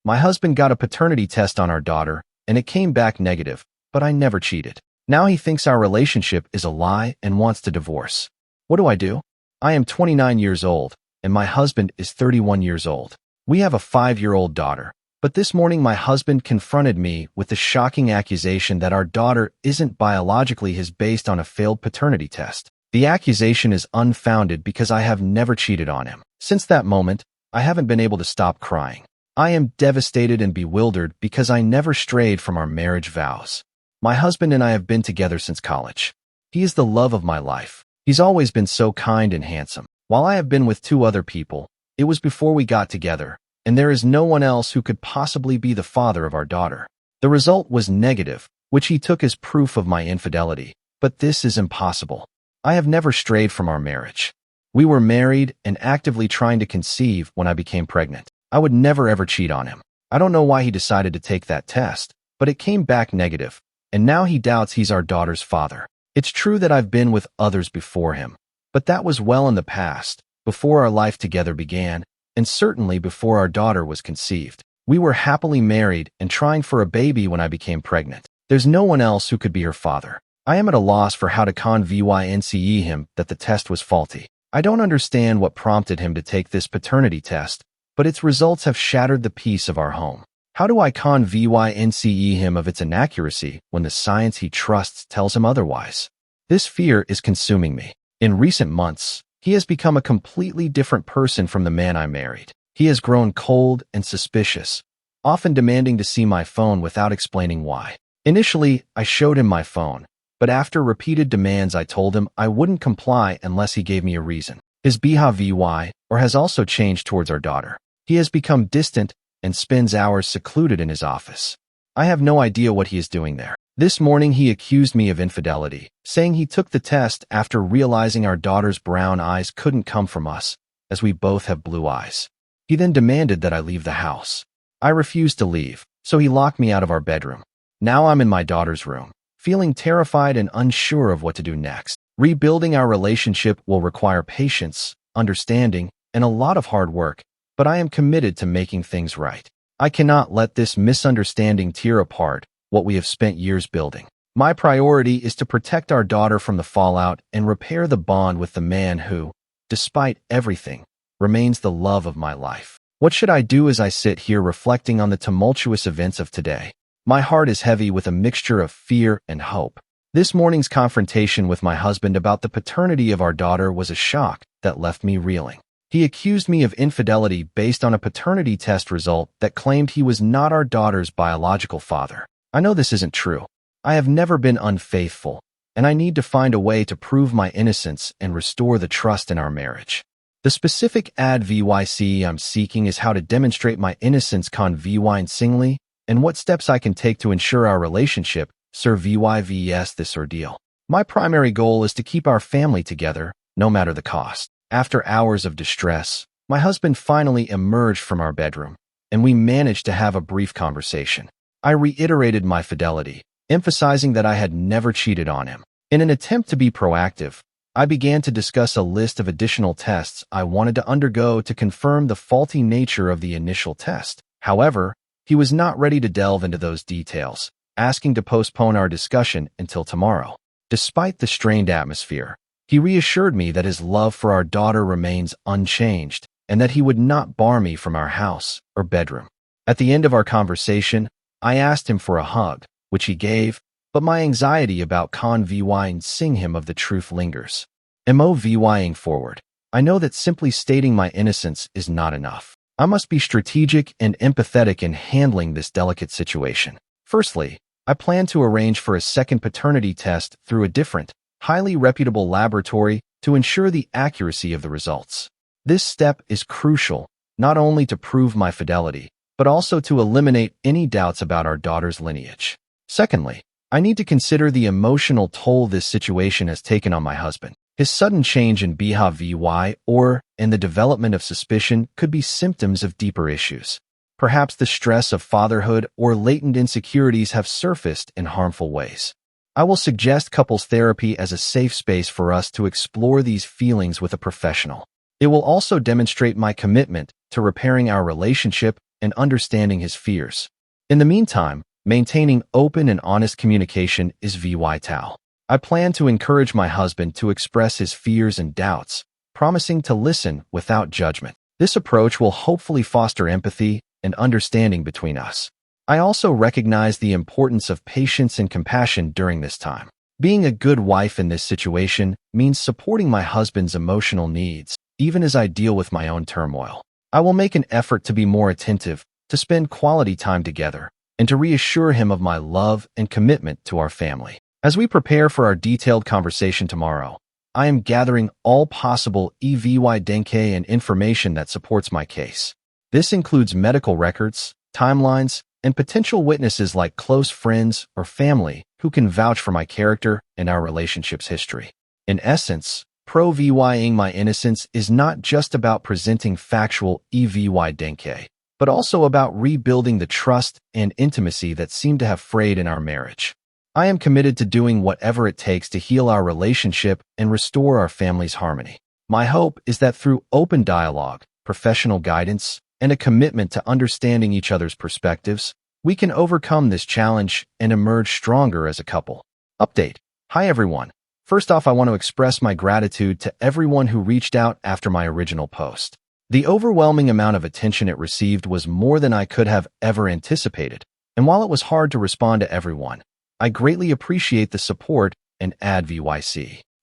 My husband got a paternity test on our daughter, and it came back negative, but I never cheated. Now he thinks our relationship is a lie and wants to divorce. What do I do? I am 29 years old, and my husband is 31 years old. We have a 5-year-old daughter. But this morning my husband confronted me with the shocking accusation that our daughter isn't biologically his based on a failed paternity test. The accusation is unfounded because I have never cheated on him. Since that moment, I haven't been able to stop crying. I am devastated and bewildered because I never strayed from our marriage vows. My husband and I have been together since college. He is the love of my life. He's always been so kind and handsome. While I have been with 2 other people, it was before we got together, and there is no one else who could possibly be the father of our daughter. The result was negative, which he took as proof of my infidelity. But this is impossible. I have never strayed from our marriage. We were married and actively trying to conceive when I became pregnant. I would never ever cheat on him. I don't know why he decided to take that test, but it came back negative, and now he doubts he's our daughter's father. It's true that I've been with others before him, but that was well in the past, before our life together began, and certainly before our daughter was conceived. We were happily married and trying for a baby when I became pregnant. There's no one else who could be her father. I am at a loss for how to convince him that the test was faulty. I don't understand what prompted him to take this paternity test, but its results have shattered the peace of our home. How do I convince him of its inaccuracy when the science he trusts tells him otherwise? This fear is consuming me. In recent months, he has become a completely different person from the man I married. He has grown cold and suspicious, often demanding to see my phone without explaining why. Initially, I showed him my phone, but after repeated demands I told him I wouldn't comply unless he gave me a reason. His behavior has also changed towards our daughter. He has become distant and spends hours secluded in his office. I have no idea what he is doing there. This morning he accused me of infidelity, saying he took the test after realizing our daughter's brown eyes couldn't come from us, as we both have blue eyes. He then demanded that I leave the house. I refused to leave, so he locked me out of our bedroom. Now I'm in my daughter's room, feeling terrified and unsure of what to do next. Rebuilding our relationship will require patience, understanding, and a lot of hard work, but I am committed to making things right. I cannot let this misunderstanding tear apart what we have spent years building. My priority is to protect our daughter from the fallout and repair the bond with the man who, despite everything, remains the love of my life. What should I do as I sit here reflecting on the tumultuous events of today? My heart is heavy with a mixture of fear and hope. This morning's confrontation with my husband about the paternity of our daughter was a shock that left me reeling. He accused me of infidelity based on a paternity test result that claimed he was not our daughter's biological father. I know this isn't true. I have never been unfaithful, and I need to find a way to prove my innocence and restore the trust in our marriage. The specific advice I'm seeking is how to demonstrate my innocence convincingly and what steps I can take to ensure our relationship survives this ordeal. My primary goal is to keep our family together, no matter the cost. After hours of distress, my husband finally emerged from our bedroom, and we managed to have a brief conversation. I reiterated my fidelity, emphasizing that I had never cheated on him. In an attempt to be proactive, I began to discuss a list of additional tests I wanted to undergo to confirm the faulty nature of the initial test. However, he was not ready to delve into those details, asking to postpone our discussion until tomorrow. Despite the strained atmosphere, he reassured me that his love for our daughter remains unchanged and that he would not bar me from our house or bedroom. At the end of our conversation, I asked him for a hug, which he gave, but my anxiety about convincing him of the truth lingers. Moving forward, I know that simply stating my innocence is not enough. I must be strategic and empathetic in handling this delicate situation. Firstly, I plan to arrange for a second paternity test through a different, highly reputable laboratory to ensure the accuracy of the results. This step is crucial, not only to prove my fidelity, but also to eliminate any doubts about our daughter's lineage. Secondly, I need to consider the emotional toll this situation has taken on my husband. His sudden change in behavior in the development of suspicion could be symptoms of deeper issues. Perhaps the stress of fatherhood or latent insecurities have surfaced in harmful ways. I will suggest couples therapy as a safe space for us to explore these feelings with a professional. It will also demonstrate my commitment to repairing our relationship and understanding his fears. In the meantime, maintaining open and honest communication is vital. I plan to encourage my husband to express his fears and doubts, promising to listen without judgment. This approach will hopefully foster empathy and understanding between us. I also recognize the importance of patience and compassion during this time. Being a good wife in this situation means supporting my husband's emotional needs, even as I deal with my own turmoil. I will make an effort to be more attentive, to spend quality time together, and to reassure him of my love and commitment to our family. As we prepare for our detailed conversation tomorrow, I am gathering all possible evidence and information that supports my case. This includes medical records, timelines, and potential witnesses like close friends or family who can vouch for my character and our relationship's history. In essence, proving my innocence is not just about presenting factual evidence, but also about rebuilding the trust and intimacy that seem to have frayed in our marriage. I am committed to doing whatever it takes to heal our relationship and restore our family's harmony. My hope is that through open dialogue, professional guidance, and a commitment to understanding each other's perspectives, we can overcome this challenge and emerge stronger as a couple. Update. Hi everyone. First off, I want to express my gratitude to everyone who reached out after my original post. The overwhelming amount of attention it received was more than I could have ever anticipated, and while it was hard to respond to everyone, I greatly appreciate the support and advice.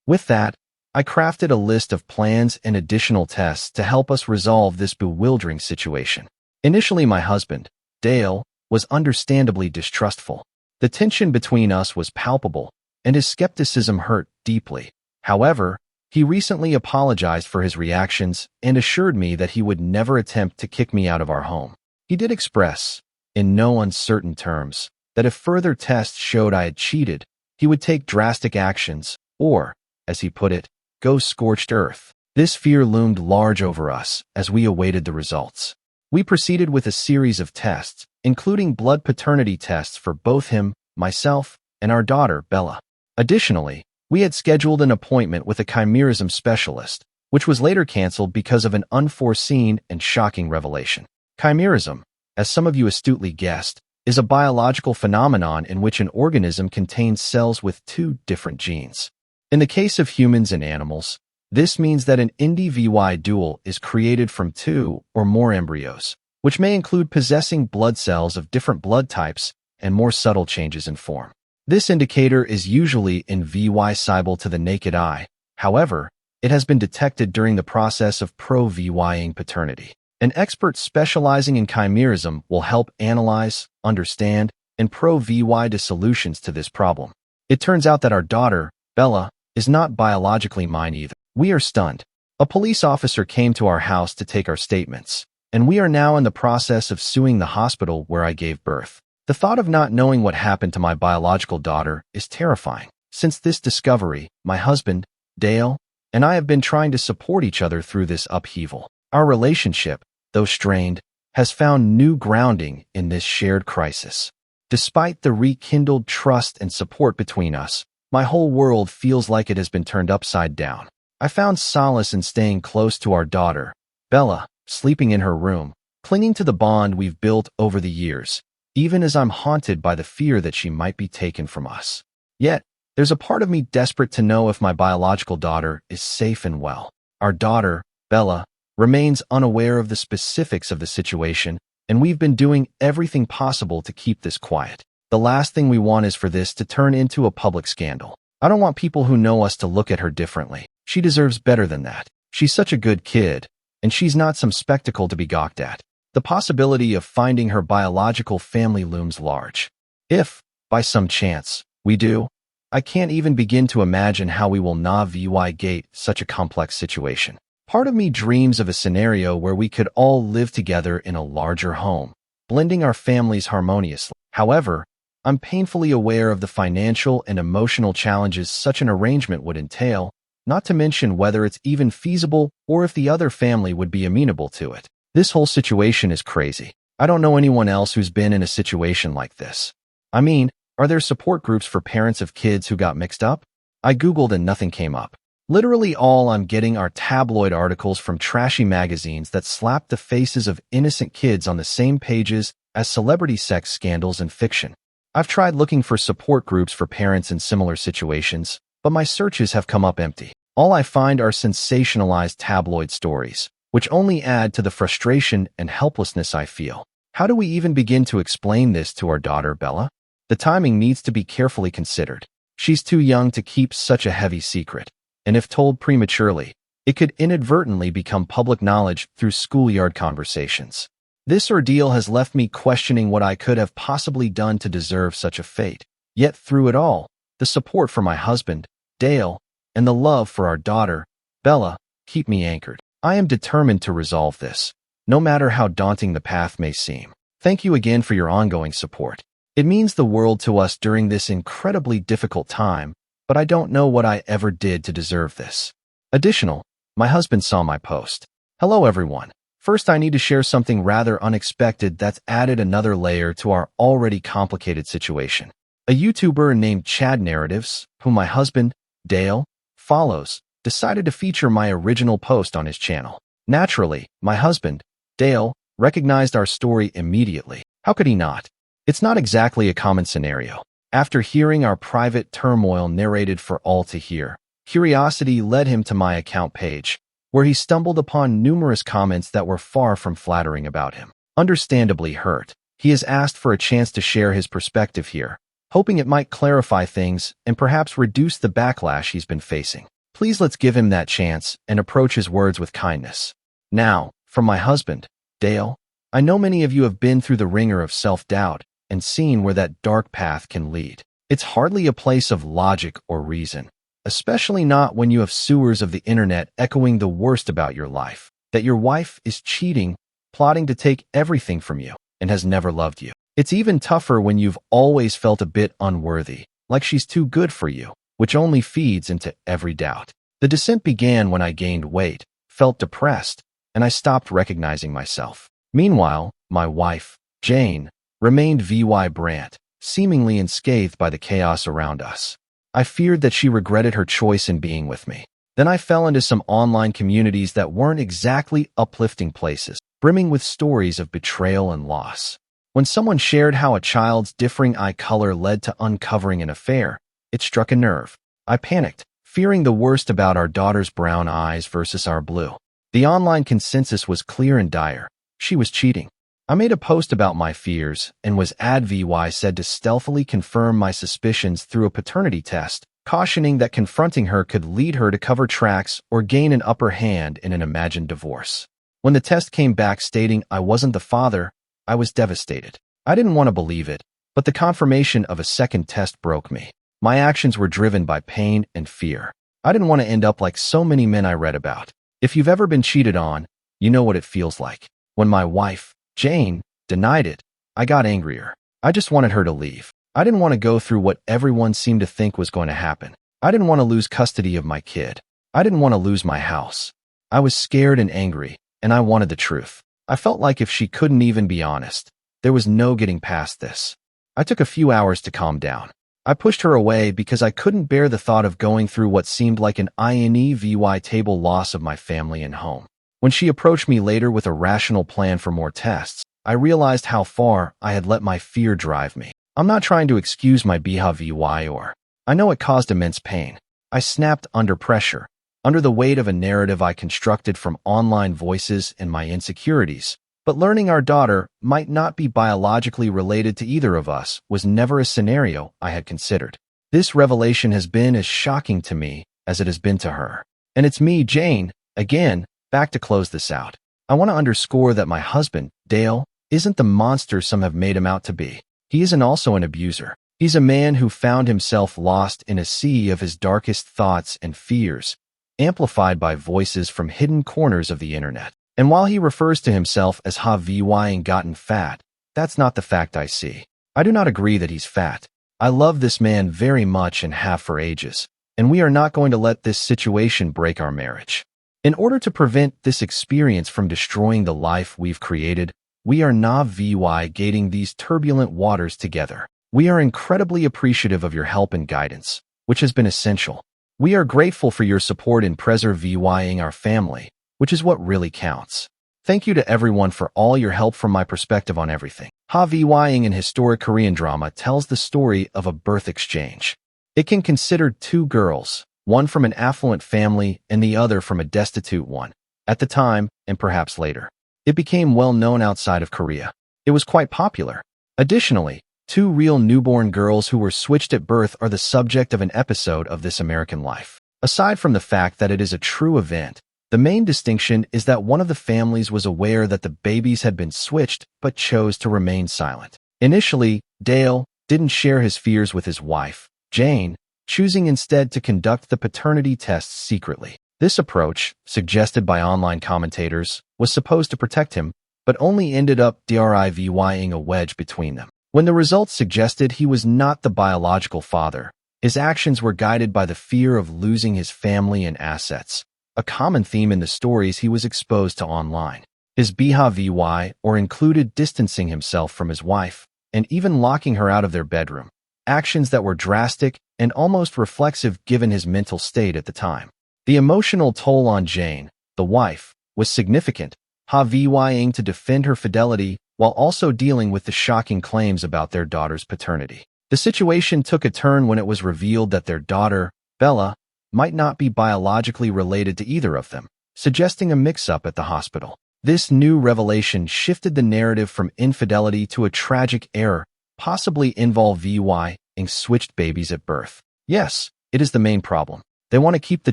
With that, I crafted a list of plans and additional tests to help us resolve this bewildering situation. Initially, my husband, Dale, was understandably distrustful. The tension between us was palpable, and his skepticism hurt deeply. However, he recently apologized for his reactions and assured me that he would never attempt to kick me out of our home. He did express, in no uncertain terms, that if further tests showed I had cheated, he would take drastic actions, or, as he put it, go scorched earth. This fear loomed large over us as we awaited the results. We proceeded with a series of tests, including blood paternity tests for both him, myself, and our daughter, Bella. Additionally, we had scheduled an appointment with a chimerism specialist, which was later canceled because of an unforeseen and shocking revelation. Chimerism, as some of you astutely guessed, is a biological phenomenon in which an organism contains cells with two different genes. In the case of humans and animals, this means that an individual is created from two or more embryos, which may include possessing blood cells of different blood types and more subtle changes in form. This indicator is usually invisible to the naked eye. However, it has been detected during the process of proving paternity. An expert specializing in chimerism will help analyze, understand, and provide solutions to this problem. It turns out that our daughter, Bella, is not biologically mine either. We are stunned. A police officer came to our house to take our statements, and we are now in the process of suing the hospital where I gave birth. The thought of not knowing what happened to my biological daughter is terrifying. Since this discovery, my husband, Dale, and I have been trying to support each other through this upheaval. Our relationship, though strained, has found new grounding in this shared crisis. Despite the rekindled trust and support between us, my whole world feels like it has been turned upside down. I found solace in staying close to our daughter, Bella, sleeping in her room, clinging to the bond we've built over the years, even as I'm haunted by the fear that she might be taken from us. Yet, there's a part of me desperate to know if my biological daughter is safe and well. Our daughter, Bella, remains unaware of the specifics of the situation, and we've been doing everything possible to keep this quiet. The last thing we want is for this to turn into a public scandal. I don't want people who know us to look at her differently. She deserves better than that. She's such a good kid, and she's not some spectacle to be gawked at. The possibility of finding her biological family looms large. If, by some chance, we do, I can't even begin to imagine how we will navigate such a complex situation. Part of me dreams of a scenario where we could all live together in a larger home, blending our families harmoniously. However, I'm painfully aware of the financial and emotional challenges such an arrangement would entail, not to mention whether it's even feasible or if the other family would be amenable to it. This whole situation is crazy. I don't know anyone else who's been in a situation like this. I mean, are there support groups for parents of kids who got mixed up? I Googled and nothing came up. Literally all I'm getting are tabloid articles from trashy magazines that slap the faces of innocent kids on the same pages as celebrity sex scandals and fiction. I've tried looking for support groups for parents in similar situations, but my searches have come up empty. All I find are sensationalized tabloid stories, which only add to the frustration and helplessness I feel. How do we even begin to explain this to our daughter, Bella? The timing needs to be carefully considered. She's too young to keep such a heavy secret, and if told prematurely, it could inadvertently become public knowledge through schoolyard conversations. This ordeal has left me questioning what I could have possibly done to deserve such a fate. Yet through it all, the support for my husband, Dale, and the love for our daughter, Bella, keep me anchored. I am determined to resolve this, no matter how daunting the path may seem. Thank you again for your ongoing support. It means the world to us during this incredibly difficult time, but I don't know what I ever did to deserve this. Additional, my husband saw my post. Hello everyone. First, I need to share something rather unexpected that's added another layer to our already complicated situation. A YouTuber named Chad Narratives, whom my husband, Dale, follows, decided to feature my original post on his channel. Naturally, my husband, Dale, recognized our story immediately. How could he not? It's not exactly a common scenario. After hearing our private turmoil narrated for all to hear, curiosity led him to my account page, where he stumbled upon numerous comments that were far from flattering about him. Understandably hurt, he has asked for a chance to share his perspective here, hoping it might clarify things and perhaps reduce the backlash he's been facing. Please let's give him that chance and approach his words with kindness. Now, from my husband, Dale, I know many of you have been through the ringer of self-doubt and seen where that dark path can lead. It's hardly a place of logic or reason, especially not when you have sewers of the internet echoing the worst about your life, that your wife is cheating, plotting to take everything from you, and has never loved you. It's even tougher when you've always felt a bit unworthy, like she's too good for you, which only feeds into every doubt. The descent began when I gained weight, felt depressed, and I stopped recognizing myself. Meanwhile, my wife, Jane, remained VY Brant, seemingly unscathed by the chaos around us. I feared that she regretted her choice in being with me. Then I fell into some online communities that weren't exactly uplifting places, brimming with stories of betrayal and loss. When someone shared how a child's differing eye color led to uncovering an affair, it struck a nerve. I panicked, fearing the worst about our daughter's brown eyes versus our blue. The online consensus was clear and dire. She was cheating. I made a post about my fears and was @VY said to stealthily confirm my suspicions through a paternity test, cautioning that confronting her could lead her to cover tracks or gain an upper hand in an imagined divorce. When the test came back stating I wasn't the father, I was devastated. I didn't want to believe it, but the confirmation of a second test broke me. My actions were driven by pain and fear. I didn't want to end up like so many men I read about. If you've ever been cheated on, you know what it feels like. When my wife, Jane, denied it, I got angrier. I just wanted her to leave. I didn't want to go through what everyone seemed to think was going to happen. I didn't want to lose custody of my kid. I didn't want to lose my house. I was scared and angry, and I wanted the truth. I felt like if she couldn't even be honest, there was no getting past this. I took a few hours to calm down. I pushed her away because I couldn't bear the thought of going through what seemed like an INEVY table loss of my family and home. When she approached me later with a rational plan for more tests, I realized how far I had let my fear drive me. I'm not trying to excuse my behavior or I know it caused immense pain. I snapped under pressure, under the weight of a narrative I constructed from online voices and my insecurities. But learning our daughter might not be biologically related to either of us was never a scenario I had considered. This revelation has been as shocking to me as it has been to her. And it's me, Jane, again, back to close this out. I want to underscore that my husband, Dale, isn't the monster some have made him out to be. He isn't also an abuser. He's a man who found himself lost in a sea of his darkest thoughts and fears, amplified by voices from hidden corners of the internet. And while he refers to himself as VY and gotten fat, that's not the fact I see. I do not agree that he's fat. I love this man very much and have for ages, and we are not going to let this situation break our marriage. In order to prevent this experience from destroying the life we've created, we are navigating these turbulent waters together. We are incredibly appreciative of your help and guidance, which has been essential. We are grateful for your support in preserving our family, which is what really counts. Thank you to everyone for all your help from my perspective on everything. Havying in historic Korean drama tells the story of a birth exchange. It can consider two girls, one from an affluent family and the other from a destitute one. At the time, and perhaps later, it became well known outside of Korea. It was quite popular. Additionally, two real newborn girls who were switched at birth are the subject of an episode of This American Life. Aside from the fact that it is a true event, the main distinction is that one of the families was aware that the babies had been switched but chose to remain silent. Initially, Dale didn't share his fears with his wife, Jane, choosing instead to conduct the paternity tests secretly. This approach, suggested by online commentators, was supposed to protect him, but only ended up driving a wedge between them. When the results suggested he was not the biological father, his actions were guided by the fear of losing his family and assets, a common theme in the stories he was exposed to online. His behavior included distancing himself from his wife and even locking her out of their bedroom, actions that were drastic and almost reflexive given his mental state at the time. The emotional toll on Jane, the wife, was significant, having to defend her fidelity while also dealing with the shocking claims about their daughter's paternity. The situation took a turn when it was revealed that their daughter, Bella, might not be biologically related to either of them, suggesting a mix-up at the hospital. This new revelation shifted the narrative from infidelity to a tragic error, possibly involving switched babies at birth. Yes, it is the main problem. They want to keep the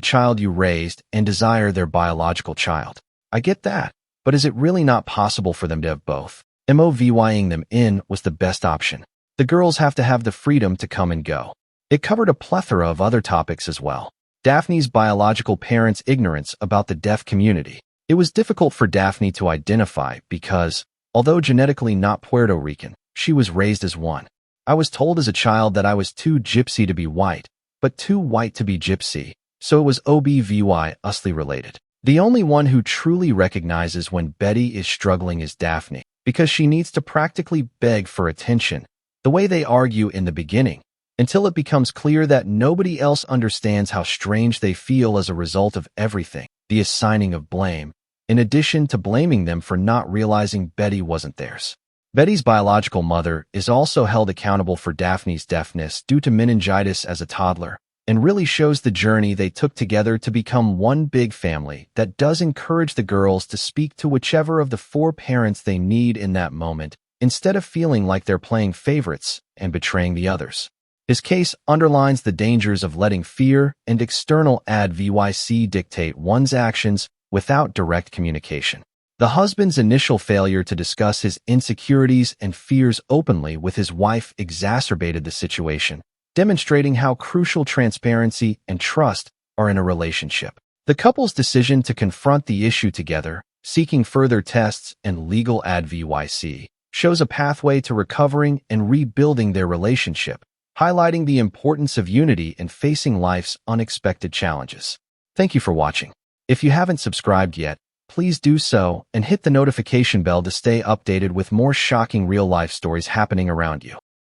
child you raised and desire their biological child. I get that, but is it really not possible for them to have both? Moving them in was the best option. The girls have to have the freedom to come and go. It covered a plethora of other topics as well. Daphne's biological parents' ignorance about the deaf community. It was difficult for Daphne to identify because, although genetically not Puerto Rican, she was raised as one. I was told as a child that I was too gypsy to be white, but too white to be gypsy, so it was obviously related. The only one who truly recognizes when Betty is struggling is Daphne, because she needs to practically beg for attention, the way they argue in the beginning, until it becomes clear that nobody else understands how strange they feel as a result of everything, the assigning of blame, in addition to blaming them for not realizing Betty wasn't theirs. Betty's biological mother is also held accountable for Daphne's deafness due to meningitis as a toddler, and really shows the journey they took together to become one big family that does encourage the girls to speak to whichever of the four parents they need in that moment, instead of feeling like they're playing favorites and betraying the others. His case underlines the dangers of letting fear and external advice dictate one's actions without direct communication. The husband's initial failure to discuss his insecurities and fears openly with his wife exacerbated the situation, demonstrating how crucial transparency and trust are in a relationship. The couple's decision to confront the issue together, seeking further tests and legal advice, shows a pathway to recovering and rebuilding their relationship, highlighting the importance of unity in facing life's unexpected challenges. Thank you for watching. If you haven't subscribed yet, please do so and hit the notification bell to stay updated with more shocking real-life stories happening around you.